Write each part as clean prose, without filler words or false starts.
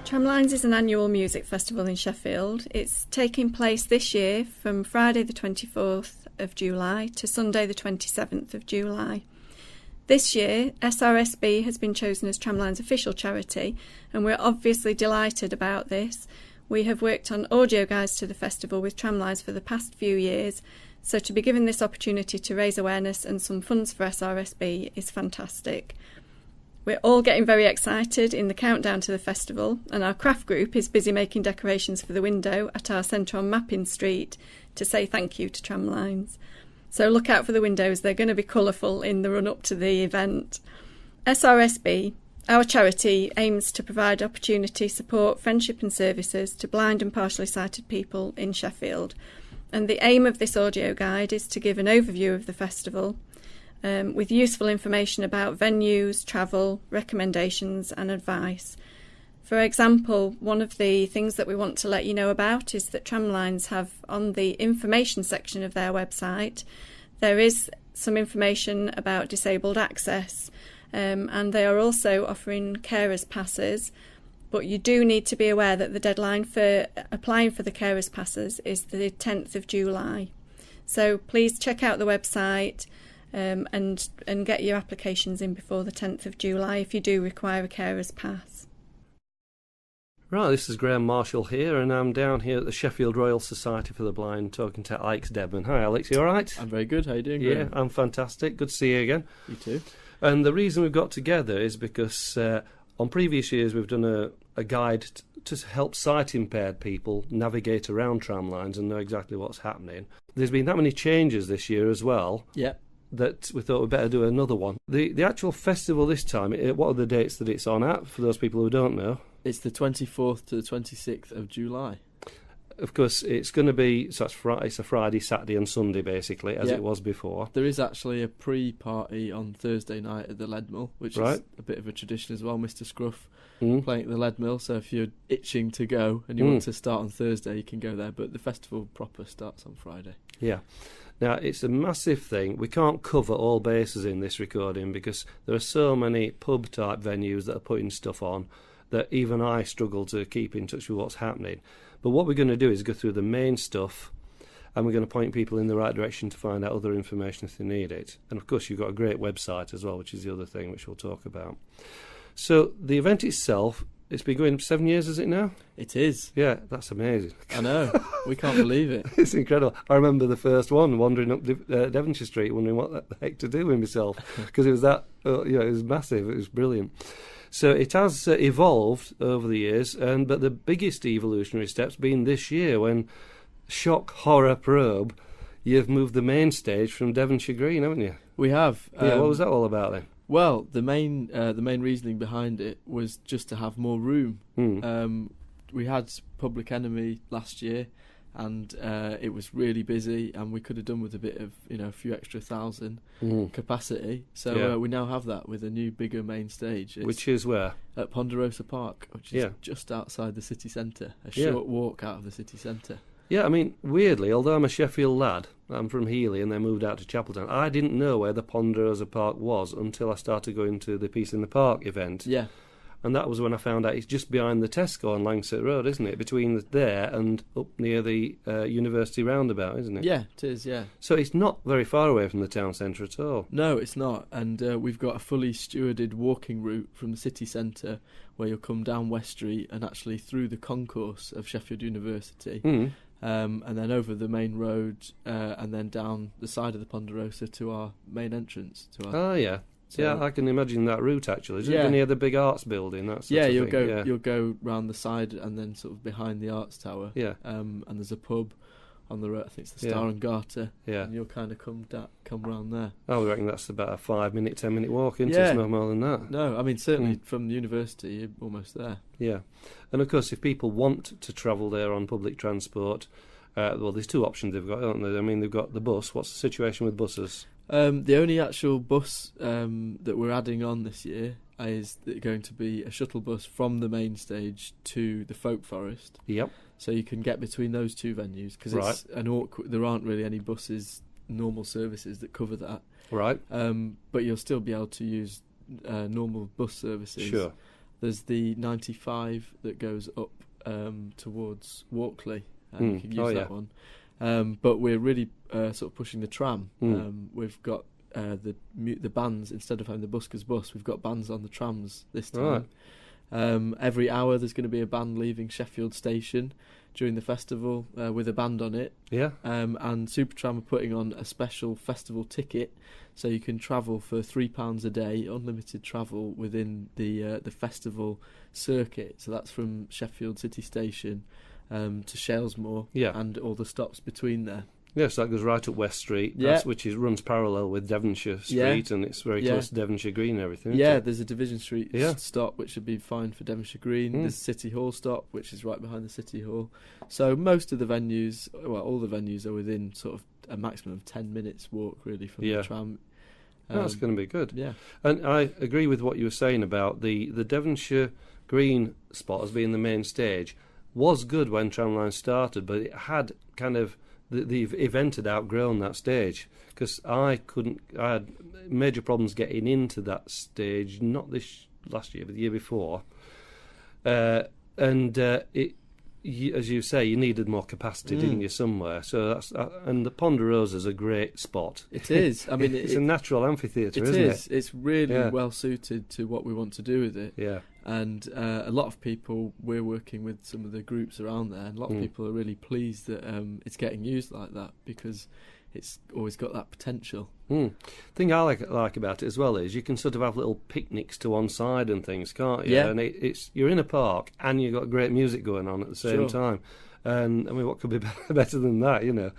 Tramlines is an annual music festival in Sheffield. It's taking place this year from Friday the 24th of July to Sunday the 27th of July. This year, SRSB has been chosen as Tramlines' official charity, and we're obviously delighted about this. We have worked on audio guides to the festival with Tramlines for the past few years, so to be given this opportunity to raise awareness and some funds for SRSB is fantastic. We're all getting very excited in the countdown to the festival, and our craft group is busy making decorations for the window at our centre on Mappin Street to say thank you to Tramlines. So look out for the windows, they're going to be colourful in the run-up to the event. SRSB, our charity, aims to provide opportunity, support, friendship and services to blind and partially sighted people in Sheffield. And the aim of this audio guide is to give an overview of the festival, with useful information about venues, travel, recommendations and advice. For example, one of the things that we want to let you know about is that Tramlines have on the information section of their website, there is some information about disabled access, and they are also offering carers passes, but you do need to be aware that the deadline for applying for the carers passes is the 10th of July. So please check out the website and get your applications in before the 10th of July if you do require a carer's pass. Right, this is Graham Marshall here, and I'm down here at the Sheffield Royal Society for the Blind talking to Alex Debman. Hi Alex, you alright? I'm very good, how are you doing, Graham? Yeah, I'm fantastic, good to see you again. You too. And the reason we've got together is because on previous years we've done a guide to help sight-impaired people navigate around tramlines and know exactly what's happening. There's been that many changes this year as well. Yeah. That we thought we'd better do another one. The actual festival this time, what are the dates that it's on at, for those people who don't know? It's the 24th to the 26th of July. Of course, it's going to be, so it's a Friday, Saturday and Sunday, basically, as it was before. There is actually a pre-party on Thursday night at the Lead Mill, which is a bit of a tradition as well. Mr Scruff playing at the Lead Mill, so if you're itching to go and you want to start on Thursday, you can go there, but the festival proper starts on Friday. Yeah. Now, it's a massive thing. We can't cover all bases in this recording because there are so many pub-type venues that are putting stuff on that even I struggle to keep in touch with what's happening. But what we're going to do is go through the main stuff, and we're going to point people in the right direction to find out other information if they need it. And, of course, you've got a great website as well, which is the other thing which we'll talk about. So the event itself, it's been going 7 years, is it now? It is. Yeah, that's amazing. I know. We can't believe it. It's incredible. I remember the first one, wandering up Devonshire Street, wondering what the heck to do with myself, because it was that, it was massive. It was brilliant. So it has evolved over the years, but the biggest evolutionary steps being this year when, shock, horror, probe, you've moved the main stage from Devonshire Green, haven't you? We have. Yeah, what was that all about then? Well, the main reasoning behind it was just to have more room. We had Public Enemy last year, and it was really busy, and we could have done with a bit of, a few extra thousand capacity. So we now have that with a new, bigger main stage. Which is where? At Ponderosa Park, which is just outside the city centre, a short walk out of the city centre. Yeah, I mean, weirdly, although I'm a Sheffield lad, I'm from Healy and then moved out to Chapeltown, I didn't know where the Ponderosa Park was until I started going to the Peace in the Park event. Yeah. And that was when I found out it's just behind the Tesco on Langsett Road, isn't it? Between there and up near the University roundabout, isn't it? Yeah, it is, yeah. So it's not very far away from the town centre at all. No, it's not. And we've got a fully stewarded walking route from the city centre where you'll come down West Street and actually through the concourse of Sheffield University. And then over the main road and then down the side of the Ponderosa to our main entrance. So, yeah, I can imagine that route actually. Is it near the big arts building? You'll go round the side and then sort of behind the arts tower. Yeah. And there's a pub on the road. I think it's the Star and Garter. Yeah. And you'll kind of come round there. I reckon that's about a 5-minute, 10-minute walk, isn't it? It's no more than that. No, I mean certainly from the university you're almost there. Yeah, and of course if people want to travel there on public transport, well, there's two options they've got, aren't there? I mean, they've got the bus. What's the situation with buses? The only actual bus that we're adding on this year is going to be a shuttle bus from the main stage to the Folk Forest. Yep. So you can get between those two venues, because it's an awkward. There aren't really any buses, normal services that cover that. Right. But you'll still be able to use normal bus services. Sure. There's the 95 that goes up towards Walkley. You can use that one. But we're really sort of pushing the tram. We've got the bands, instead of having the buskers bus, we've got bands on the trams this time. Right. Every hour there's going to be a band leaving Sheffield Station during the festival with a band on it. Yeah. And Supertram are putting on a special festival ticket, so you can travel for £3 a day, unlimited travel within the festival circuit. So that's from Sheffield City Station to Shalesmoor, and all the stops between there. Yes, that goes right up West Street, which runs parallel with Devonshire Street, and it's very close to Devonshire Green and everything. Yeah, there's a Division Street stop, which would be fine for Devonshire Green. There's City Hall stop, which is right behind the City Hall. So most of the venues, well, all the venues are within sort of a maximum of 10 minutes walk, really, from the tram. That's going to be good. Yeah. And I agree with what you were saying about the Devonshire Green spot as being the main stage. Was good when Tramlines started, but it had kind of the event had outgrown that stage, because I had major problems getting into that stage, not this last year but the year before, as you say, you needed more capacity, didn't you, somewhere? So that's and the Ponderosa is a great spot. It is. I mean, it's a natural amphitheatre, isn't it? It's really well suited to what we want to do with it. Yeah. And a lot of people, we're working with some of the groups around there, and a lot of people are really pleased that it's getting used like that, because it's always got that potential. Thing I like about it as well is you can sort of have little picnics to one side and things, can't you? Yeah. And it's you're in a park and you've got great music going on at the same time. And I mean, what could be better than that, you know?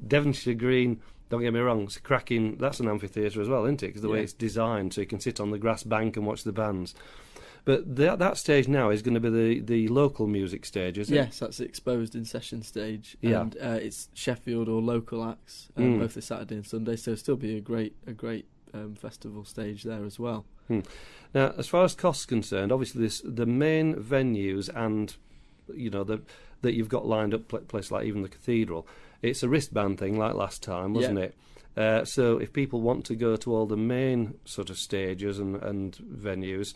Devonshire Green, don't get me wrong, it's cracking. That's an amphitheatre as well, isn't it? Because the way it's designed, so you can sit on the grass bank and watch the bands. But that stage now is going to be the local music stage, isn't it? Yes, that's the exposed in session stage, and it's Sheffield or local acts, both the Saturday and Sunday. So it'll still be a great festival stage there as well. Now, as far as costs concerned, obviously the main venues and that you've got lined up, places like even the Cathedral, it's a wristband thing like last time, wasn't it? So if people want to go to all the main sort of stages and venues,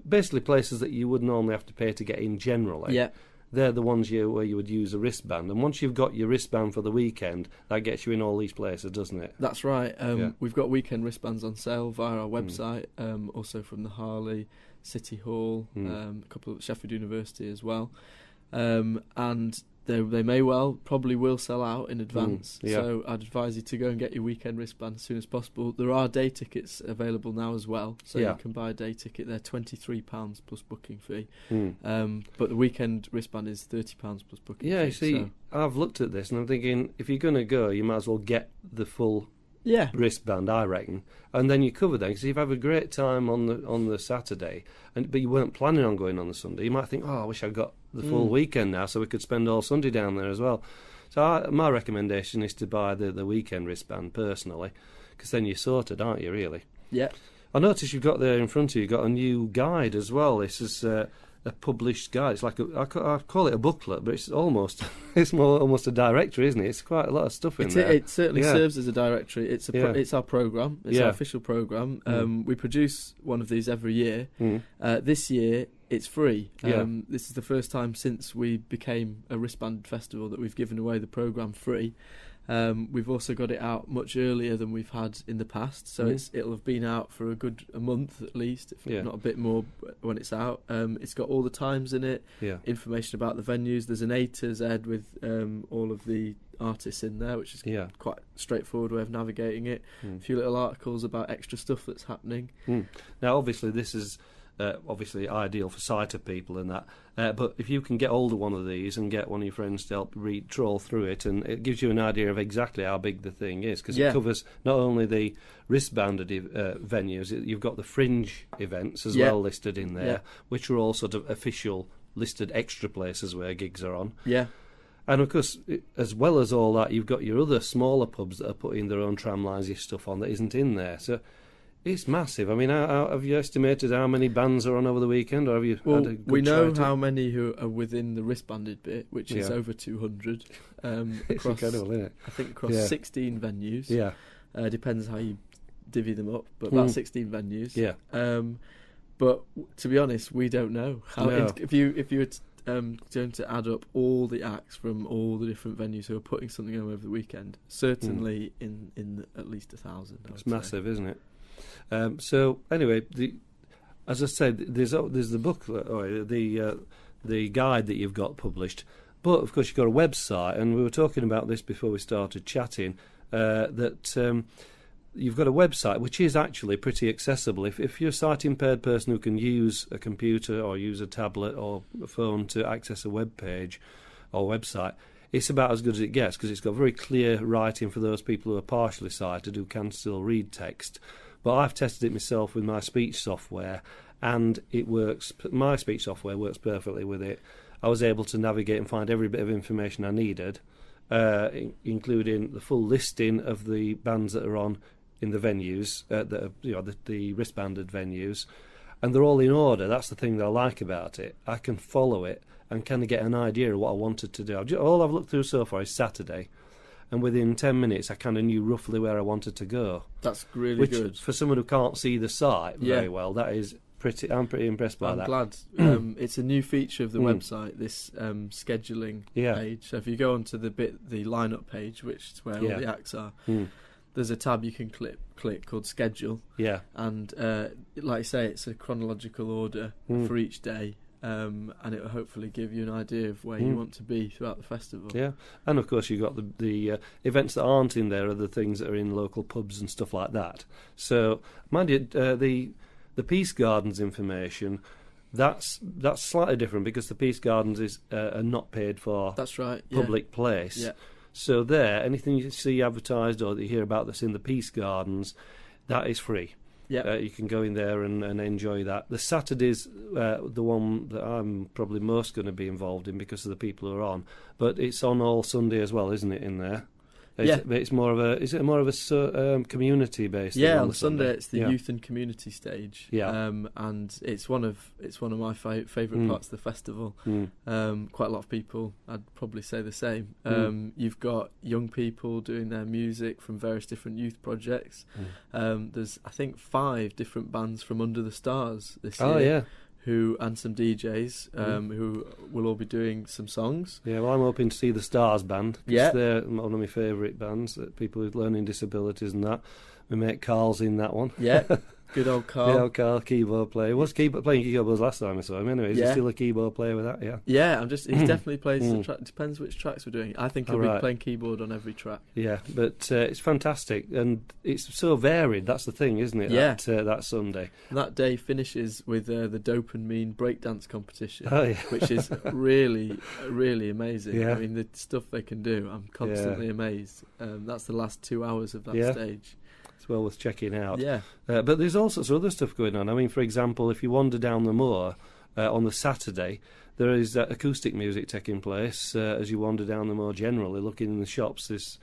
basically places that you would normally have to pay to get in generally, they're the ones where you would use a wristband. And once you've got your wristband for the weekend, that gets you in all these places, doesn't it? That's right. We've got weekend wristbands on sale via our website, also from the Harley, City Hall, a couple of Sheffield University as well. And they may probably will sell out in advance. So I'd advise you to go and get your weekend wristband as soon as possible. There are day tickets available now as well, so you can buy a day ticket. They're £23 plus booking fee. But the weekend wristband is £30 plus booking fee. Yeah, see, I've looked at this and I'm thinking, if you're going to go, you might as well get the full wristband, I reckon, and then you cover them, because if you have a great time on the Saturday, but you weren't planning on going on the Sunday, you might think, I wish I got the full weekend now, so we could spend all Sunday down there as well. So my recommendation is to buy the weekend wristband personally, because then you're sorted, aren't you, really? Yeah. I noticed you've got there in front of you, you've got a new guide as well. This is a published guide. It's like I call it a booklet, but it's almost almost a directory, isn't it? It's quite a lot of stuff in there. It certainly serves as a directory. It's our programme. It's our official programme. We produce one of these every year. This year it's free. This is the first time since we became a wristband festival that we've given away the programme free. We've also got it out much earlier than we've had in the past, so it'll have been out for a month at least, if not a bit more when it's out. It's got all the times in it, information about the venues. There's an A to Z with all of the artists in there, which is quite a straightforward way of navigating it. A few little articles about extra stuff that's happening. Now, obviously, this is obviously ideal for sighted people and that, but if you can get hold of one of these and get one of your friends to help troll through it, and it gives you an idea of exactly how big the thing is, because it covers not only the wristbanded venues, you've got the fringe events as well listed in there, which are all sort of official listed extra places where gigs are on. And of course, as well as all that, you've got your other smaller pubs that are putting their own Tramlines stuff on that isn't in there. So It's massive. I mean, have you estimated how many bands are on over the weekend, or have you Well, had a good we know try how many who are within the wristbanded bit, which is Yeah. over 200. It's Across, incredible, isn't it? I think across Yeah. 16 venues. Yeah, Depends how you divvy them up, but about 16 venues. yeah. But to be honest, we don't know how. No. If you were going to add up all the acts from all the different venues who are putting something on over the weekend, certainly in at least 1,000. It's massive, isn't it? So anyway, as I said, there's the booklet, or the guide that you've got published, but of course you've got a website, and we were talking about this before we started chatting. That you've got a website which is actually pretty accessible. If you're a sight impaired person who can use a computer or use a tablet or a phone to access a web page or website, it's about as good as it gets, because it's got very clear writing for those people who are partially sighted who can still read text. But I've tested it myself with my speech software, and it works. My speech software works perfectly with it. I was able to navigate and find every bit of information I needed, including the full listing of the bands that are on in the venues, the wristbanded venues, and they're all in order. That's the thing that I like about it. I can follow it and kind of get an idea of what I wanted to do. All I've looked through so far is Saturday, and within 10 minutes I kind of knew roughly where I wanted to go. That's really Which, good. for someone who can't see the site very well, that is I'm pretty impressed by that. I'm glad. It's a new feature of the website, this scheduling page. So if you go onto the lineup page, which is where all the acts are, there's a tab you can click called Schedule. Yeah. And like I say, it's a chronological order for each day. And it will hopefully give you an idea of where you want to be throughout the festival. Yeah, and of course you've got the events that aren't in there are the things that are in local pubs and stuff like that. So, mind you, the Peace Gardens information, that's slightly different, because the Peace Gardens is a not paid for public place. Yeah. So there, anything you see advertised or that you hear about that's in the Peace Gardens, that is free. Yeah, you can go in there and enjoy that. The Saturday's the one that I'm probably most going to be involved in because of the people who are on. But it's on all Sunday as well, isn't it? In there, it's more of a. Is it more of a community based? Yeah, on Sunday it's the youth and community stage. Yeah, and it's one of my favourite parts of the festival. Quite a lot of people, I'd probably say the same. You've got young people doing their music from various different youth projects. There's I think 5 different bands from Under the Stars this year. Oh yeah. And some DJs who will all be doing some songs. Yeah, well, I'm hoping to see the Stars band. Yeah, they're one of my favourite bands. People with learning disabilities and that. My mate Carl's in that one. Yeah. Good old Carl. Good old Carl, keyboard player. He was playing keyboards last time I saw him anyway. Is he still a keyboard player with that? Yeah. Yeah, he's definitely plays the track. Depends which tracks we're doing. I think he'll be playing keyboard on every track. Yeah, but it's fantastic, and it's so varied. That's the thing, isn't it? Yeah. That Sunday. And that day finishes with the Dope and Mean breakdance competition, which is really, really amazing. Yeah. I mean, the stuff they can do, I'm constantly amazed. That's the last 2 hours of that stage. Well worth checking out. Yeah. But there's all sorts of other stuff going on. I mean, for example, if you wander down the moor on the Saturday, there is acoustic music taking place as you wander down the moor generally, looking in the shops. There's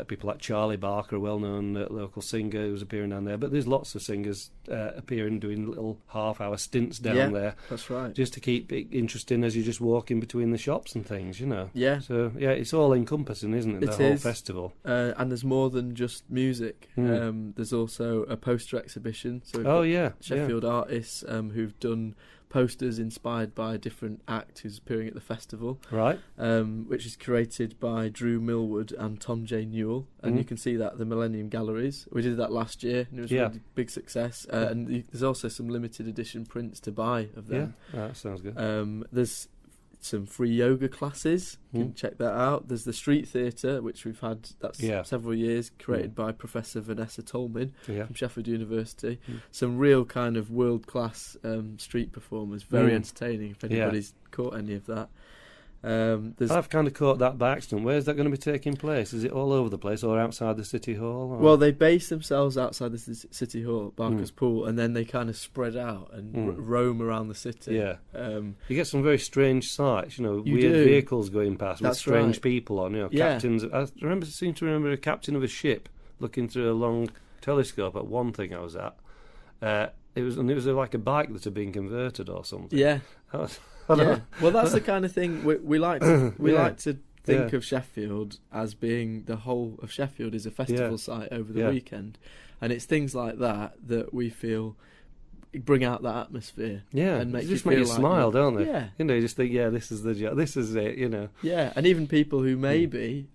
people like Charlie Barker, a well-known local singer who's appearing down there. But there's lots of singers appearing, doing little half-hour stints down there. That's right. Just to keep it interesting as you just walk in between the shops and things, you know. Yeah. So, yeah, it's all encompassing, isn't it, the whole festival? And there's more than just music. There's also a poster exhibition. So we've got Sheffield artists who've done posters inspired by a different act who's appearing at the festival, right? Which is curated by Drew Millwood and Tom J. Newell, and you can see that at the Millennium Galleries. We did that last year, and it was a really big success. And there's also some limited edition prints to buy of them. Yeah, that sounds good. There's some free yoga classes. You can check that out. There's the street theatre, which we've had several years, created by Professor Vanessa Tolmin from Sheffield University. Some real kind of world-class street performers, very entertaining if anybody's caught any of that. I've kind of caught that by accident. Where's that going to be taking place? Is it all over the place or outside the City Hall? Or? Well, they base themselves outside the City Hall, Barker's Pool, and then they kind of spread out and roam around the city. Yeah. You get some very strange sights, weird vehicles going past with strange people on, captains. I seem to remember a captain of a ship looking through a long telescope at one thing I was at. It was like a bike that had been converted or something. Yeah. I Yeah. don't- Well, that's the kind of thing we like to Yeah. like to think Yeah. of Sheffield as being the whole of Sheffield is a festival Yeah. site over the Yeah. weekend, and it's things like that we feel bring out that atmosphere. Yeah, and they make just you make you feel like smile, don't they? Yeah. You know, you just think, yeah, this is this is it, you know. Yeah, and even people who maybe,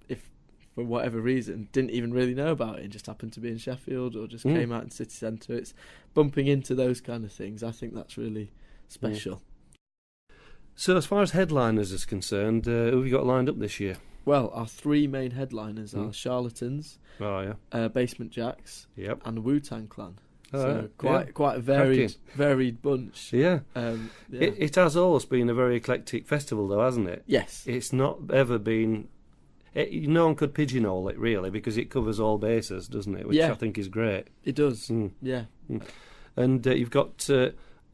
if for whatever reason, didn't even really know about it and just happened to be in Sheffield or just came out in city centre, it's bumping into those kind of things. I think that's really special. So as far as headliners is concerned, who have you got lined up this year? Well, our three main headliners are Charlatans, Oh, yeah. Basement Jacks, Yep. and the Wu-Tang Clan. Oh, So yeah. quite a varied bunch. Yeah. Yeah. It has always been a very eclectic festival, though, hasn't it? Yes. It's not ever been... no one could pigeonhole it, really, because it covers all bases, doesn't it? Which Yeah. I think is great. It does. Mm. Yeah. And you've got...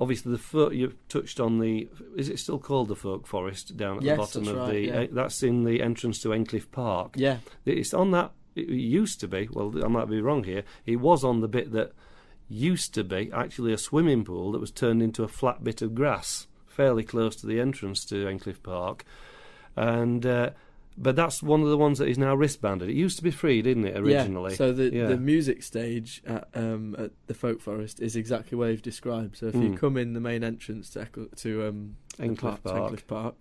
obviously, you've touched on the... Is it still called the Folk Forest down at Yes, the bottom that's of right, the... yeah. that's in the entrance to Endcliffe Park. Yeah. It's on that... It used to be... Well, I might be wrong here. It was on the bit that used to be actually a swimming pool that was turned into a flat bit of grass fairly close to the entrance to Endcliffe Park. And... but that's one of the ones that is now wristbanded. It used to be free, didn't it, originally? Yeah. So the music stage at the Folk Forest is exactly where you've described. So if you come in the main entrance to Endcliffe Park,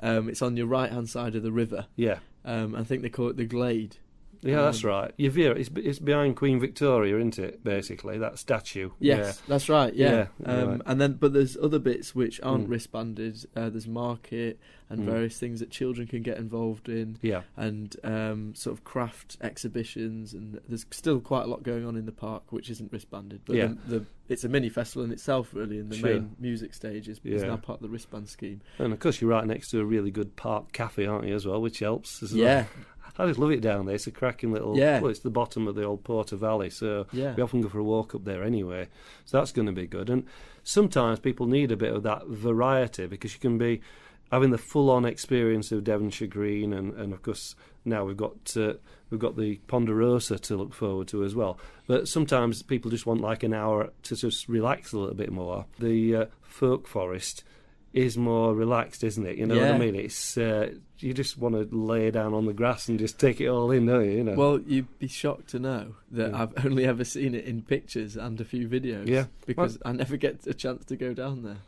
it's on your right hand side of the river. Yeah. I think they call it the Glade. Yeah, that's right. You veer it. It's behind Queen Victoria, isn't it? Basically, that statue. Yes, that's right. Yeah, right. and then but there's other bits which aren't wristbanded. There's market and Mm. various things that children can get involved in, Yeah. and sort of craft exhibitions, and there's still quite a lot going on in the park which isn't wristbanded. But Yeah. it's a mini festival in itself, really, and the Sure. main music stage is Yeah. now part of the wristband scheme. And of course, you're right next to a really good park cafe, aren't you, as well, which helps. As Yeah. well. I just love it down there. It's a cracking little... Yeah. Well, it's the bottom of the old Porter Valley, so Yeah. we often go for a walk up there anyway. So that's going to be good. And sometimes people need a bit of that variety because you can be having the full-on experience of Devonshire Green, and of course now we've got the Ponderosa to look forward to as well. But sometimes people just want like an hour to just relax a little bit more. The Folk Forest is more relaxed, isn't it? You know what I Yeah. mean? It's you just want to lay down on the grass and just take it all in, don't you? You know? Well, you'd be shocked to know that Yeah. I've only ever seen it in pictures and a few videos. Yeah. Because I never get a chance to go down there.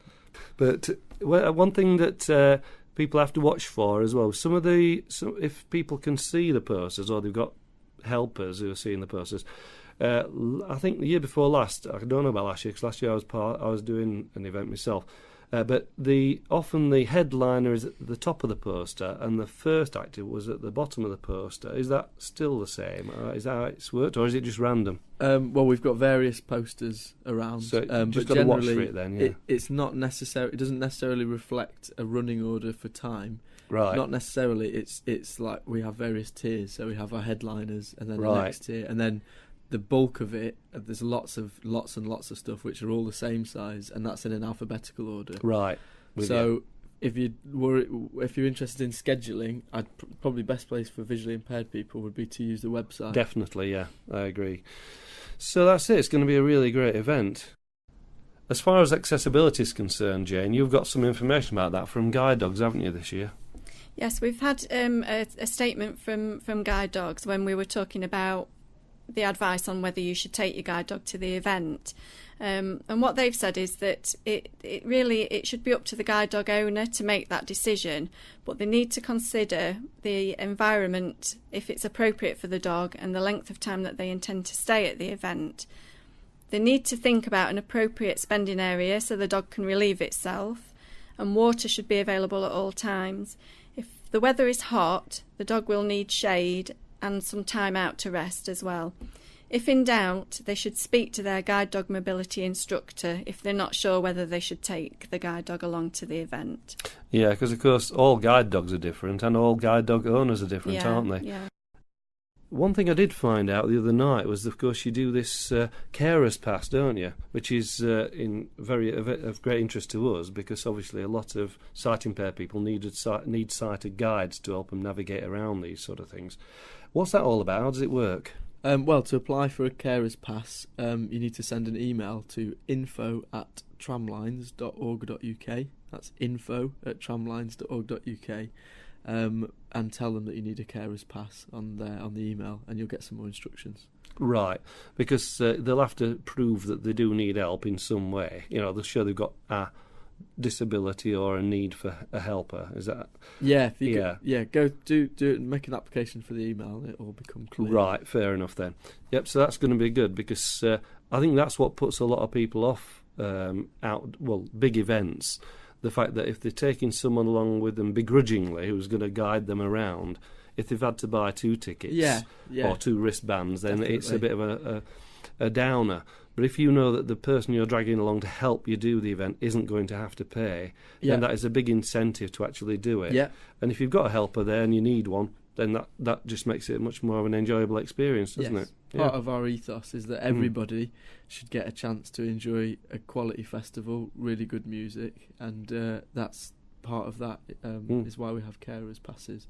But one thing that people have to watch for as well, if people can see the posters or they've got helpers who are seeing the posters. I think the year before last, I don't know about last year because last year I was doing an event myself. But often the headliner is at the top of the poster and the first actor was at the bottom of the poster. Is that still the same? Is that how it's worked, or is it just random? Well, we've got various posters around. So just but got to watch generally, for it then, yeah. it's not necessary. It doesn't necessarily reflect a running order for time. Right. Not necessarily. It's like we have various tiers. So we have our headliners, and then Right. the next tier, and then the bulk of it. There's lots and lots of stuff which are all the same size, and that's in an alphabetical order. Right. With you. So if you're interested in scheduling, probably best place for visually impaired people would be to use the website. Definitely, yeah, I agree. So that's it. It's going to be a really great event. As far as accessibility is concerned, Jane, you've got some information about that from Guide Dogs, haven't you, this year? Yes, we've had a statement from Guide Dogs when we were talking about the advice on whether you should take your guide dog to the event. And what they've said is that it should be up to the guide dog owner to make that decision, but they need to consider the environment, if it's appropriate for the dog, and the length of time that they intend to stay at the event. They need to think about an appropriate spending area so the dog can relieve itself, and water should be available at all times. If the weather is hot, the dog will need shade and some time out to rest as well. If in doubt, they should speak to their guide dog mobility instructor if they're not sure whether they should take the guide dog along to the event. Yeah, because of course all guide dogs are different and all guide dog owners are different, aren't they? Yeah. One thing I did find out the other night was, of course, you do this carer's pass, don't you? Which is of great interest to us because obviously a lot of sight impaired people need sighted guides to help them navigate around these sort of things. What's that all about? How does it work? Well, to apply for a carer's pass, you need to send an email to info@tramlines.org.uk. That's info@tramlines.org.uk, and tell them that you need a carer's pass on the email, and you'll get some more instructions. Right, because they'll have to prove that they do need help in some way. They'll show they've got a disability or a need for a helper. Is that? Yeah, go do it and make an application for the email. It will become clear. Right, fair enough then. Yep, so that's going to be good, because I think that's what puts a lot of people off big events. The fact that if they're taking someone along with them begrudgingly who's going to guide them around, if they've had to buy 2 tickets or 2 wristbands, then definitely. It's a bit of a downer. But if you know that the person you're dragging along to help you do the event isn't going to have to pay, then that is a big incentive to actually do it. Yeah. And if you've got a helper there and you need one, then that just makes it much more of an enjoyable experience, doesn't it? Part of our ethos is that everybody should get a chance to enjoy a quality festival, really good music, and that's part of that is why we have carers passes.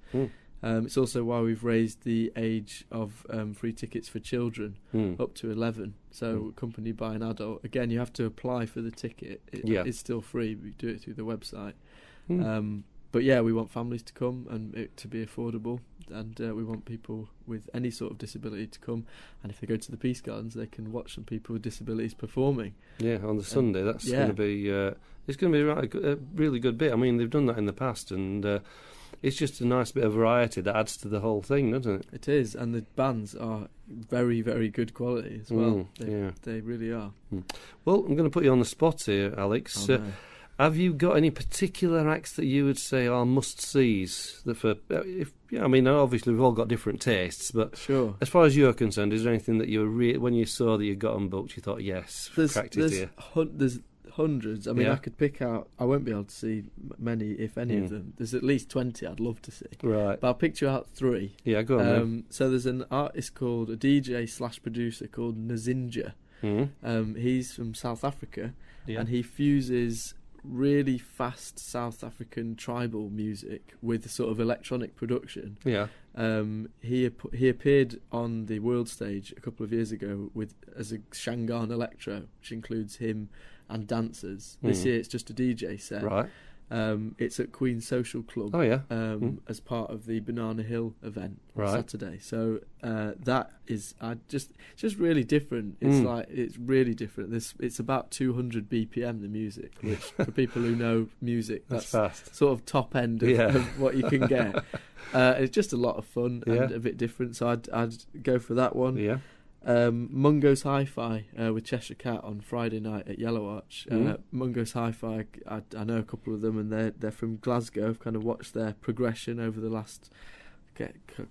It's also why we've raised the age of free tickets for children up to 11, so accompanied by an adult. Again, you have to apply for the ticket. It's still free. We do it through the website. But yeah, we want families to come and it to be affordable, and we want people with any sort of disability to come, and if they go to the Peace Gardens, they can watch some people with disabilities performing. Yeah, on the Sunday. That's going to be it's going to be a really good bit. I mean, they've done that in the past, and it's just a nice bit of variety that adds to the whole thing, doesn't it? It is, and the bands are very, very good quality as well. They really are. Well, I'm going to put you on the spot here, Alex. Oh, no. Have you got any particular acts that you would say are must-sees? Obviously we've all got different tastes, but sure. As far as you're concerned, is there anything that you when you saw that you got them booked, you thought, yes, cracked it here? There's hundreds. I mean, I could pick out. I won't be able to see many, if any of them. There's at least 20 I'd love to see. Right. But I'll pick you out 3. Yeah, go on then. So there's an artist called, a DJ/producer called Nazinja. He's from South Africa, and he fuses really fast South African tribal music with sort of electronic production. Yeah. He appeared on the world stage a couple of years ago as a Shangaan Electro, which includes him and dancers. This year it's just a DJ set. Right. It's at Queen's Social Club. Oh yeah. As part of the Banana Hill event on right. Saturday. So that is just really different. It's really different. It's about 200 BPM the music, which for people who know music, that's fast. Sort of top end of what you can get. It's just a lot of fun and a bit different. So I'd go for that one. Yeah. Mungo's Hi-Fi with Cheshire Cat on Friday night at Yellow Arch. Mungo's Hi-Fi, I know a couple of them, and they're from Glasgow. I've kind of watched their progression over the last,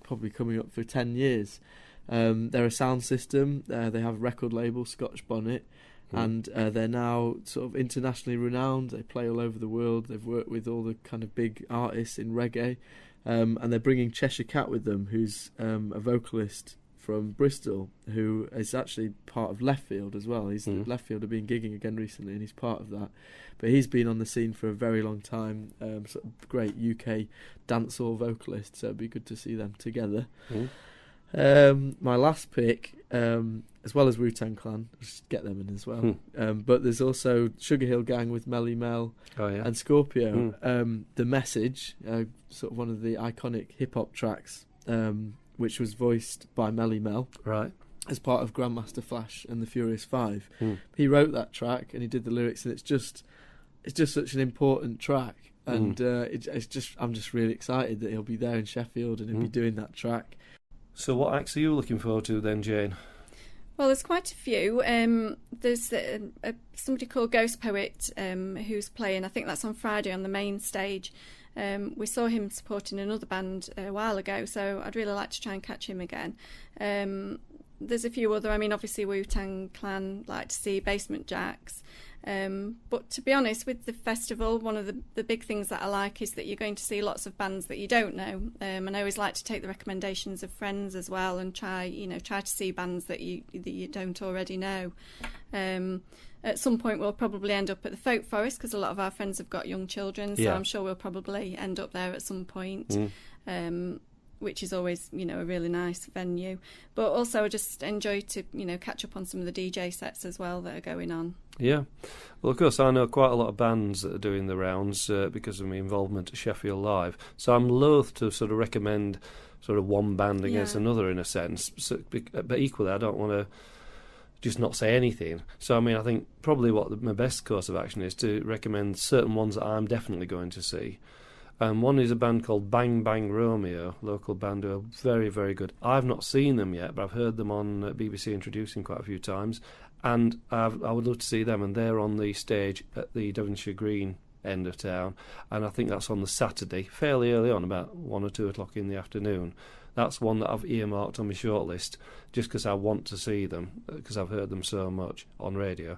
probably coming up for 10 years. They're a sound system. They have a record label, Scotch Bonnet, and they're now sort of internationally renowned. They play all over the world. They've worked with all the kind of big artists in reggae, and they're bringing Cheshire Cat with them, who's a vocalist from Bristol, who is actually part of Left Field as well. Left Field have been gigging again recently, and he's part of that. But he's been on the scene for a very long time. Sort of great UK dancehall vocalist, so it'd be good to see them together. My last pick, as well as Wu-Tang Clan, just get them in as well. But there's also Sugar Hill Gang with Melly Mel and Scorpio. The Message, sort of one of the iconic hip hop tracks, which was voiced by Melly Mel, right, as part of Grandmaster Flash and the Furious Five. He wrote that track and he did the lyrics, and it's just such an important track. And I'm just really excited that he'll be there in Sheffield and he'll be doing that track. So what acts are you looking forward to then, Jane? Well, there's quite a few. There's somebody called Ghost Poet who's playing. I think that's on Friday on the main stage. We saw him supporting another band a while ago, so I'd really like to try and catch him again. There's a few other, obviously Wu-Tang Clan, like to see Basement Jaxx. But to be honest, with the festival, one of the big things that I like is that you're going to see lots of bands that you don't know. And I always like to take the recommendations of friends as well and try to see bands that you don't already know. At some point we'll probably end up at the Folk Forest because a lot of our friends have got young children, so I'm sure we'll probably end up there at some point. which is always, a really nice venue. But also I just enjoy to, catch up on some of the DJ sets as well that are going on. Yeah. Well, of course, I know quite a lot of bands that are doing the rounds because of my involvement at Sheffield Live. So I'm loath to sort of recommend sort of one band against another in a sense. So, but equally, I don't want to just not say anything. So, I think probably my best course of action is to recommend certain ones that I'm definitely going to see. One is a band called Bang Bang Romeo, local band who are very, very good. I've not seen them yet, but I've heard them on BBC Introducing quite a few times, and I would love to see them, and they're on the stage at the Devonshire Green end of town, and I think that's on the Saturday, fairly early on, about 1 or 2 o'clock in the afternoon. That's one that I've earmarked on my shortlist, just because I want to see them, because I've heard them so much on radio.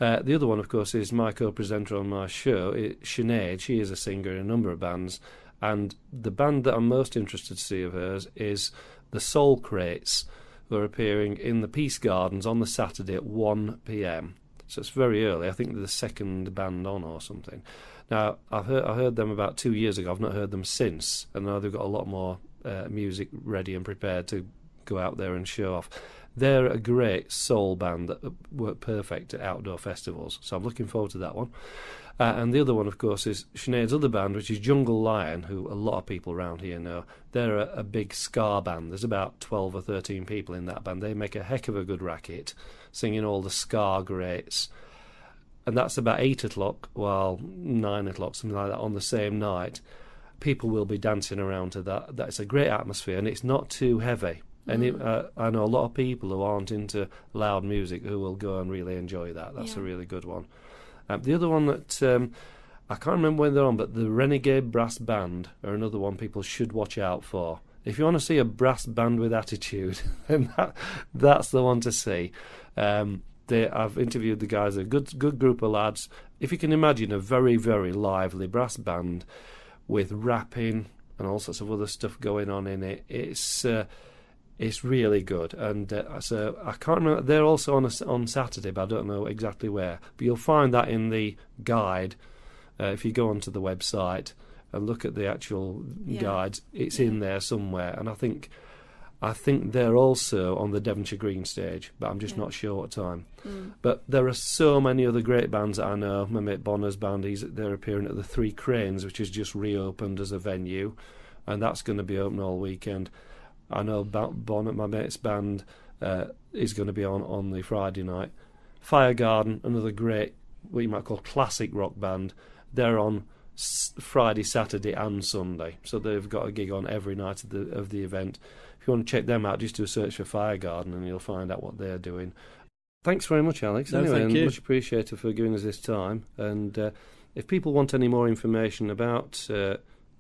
The other one, of course, is my co-presenter on my show, Sinead. She is a singer in a number of bands, and the band that I'm most interested to see of hers is the Soul Crates, who are appearing in the Peace Gardens on the Saturday at 1 p.m. So it's very early. I think they're the second band on or something. Now, I heard them about 2 years ago. I've not heard them since, and now they've got a lot more music ready and prepared to go out there and show off. They're a great soul band that work perfect at outdoor festivals, so I'm looking forward to that one. And the other one, of course, is Sinead's other band, which is Jungle Lion, who a lot of people around here know. They're a big ska band. There's about 12 or 13 people in that band. They make a heck of a good racket, singing all the ska greats. And that's about 8 o'clock, 9 o'clock, something like that, on the same night. People will be dancing around to that. That's a great atmosphere, and it's not too heavy. And I know a lot of people who aren't into loud music who will go and really enjoy that. That's a really good one. The other one that I can't remember when they're on, but the Renegade Brass Band are another one people should watch out for. If you want to see a brass band with attitude, then that's the one to see. I've interviewed the guys, a good group of lads. If you can imagine a very, very lively brass band with rapping and all sorts of other stuff going on in it, it's really good. And so I can't remember. They're also on Saturday, but I don't know exactly where. But you'll find that in the guide. If you go onto the website and look at the actual guides, it's in there somewhere. And I think they're also on the Devonshire Green stage, but I'm just not sure what time. But there are so many other great bands that I know. My mate Bonner's band, they're appearing at the Three Cranes, which has just reopened as a venue, and that's going to be open all weekend. I know Bonnet, my mate's band, is going to be on the Friday night. Fire Garden, another great, what you might call classic rock band, they're on Friday, Saturday and Sunday. So they've got a gig on every night of the event. If you want to check them out, just do a search for Fire Garden and you'll find out what they're doing. Thanks very much, Alex. No, thank you. Much appreciated for giving us this time. And if people want any more information about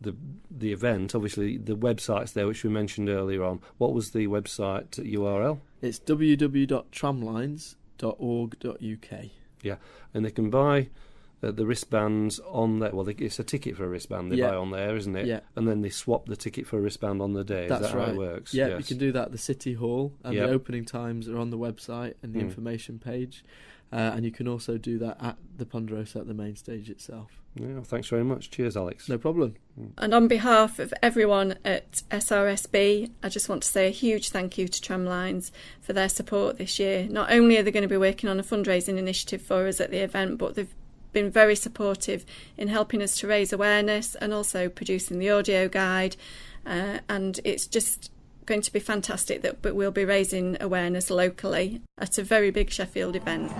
the event, obviously the website's there, which we mentioned earlier on. What was the website URL? It's www.tramlines.org.uk. Yeah, and they can buy the wristbands on there. Well, it's a ticket for a wristband they buy on there, isn't it? Yeah. And then they swap the ticket for a wristband on the day. That's Is that right. how it works? Yeah, yes. you can do that at the City Hall, and the opening times are on the website and the information page. And you can also do that at the Ponderosa at the main stage itself. Yeah, thanks very much. Cheers, Alex. No problem. And on behalf of everyone at SRSB, I just want to say a huge thank you to Tramlines for their support this year. Not only are they going to be working on a fundraising initiative for us at the event, but they've been very supportive in helping us to raise awareness and also producing the audio guide. And it's just going to be fantastic that we'll be raising awareness locally at a very big Sheffield event.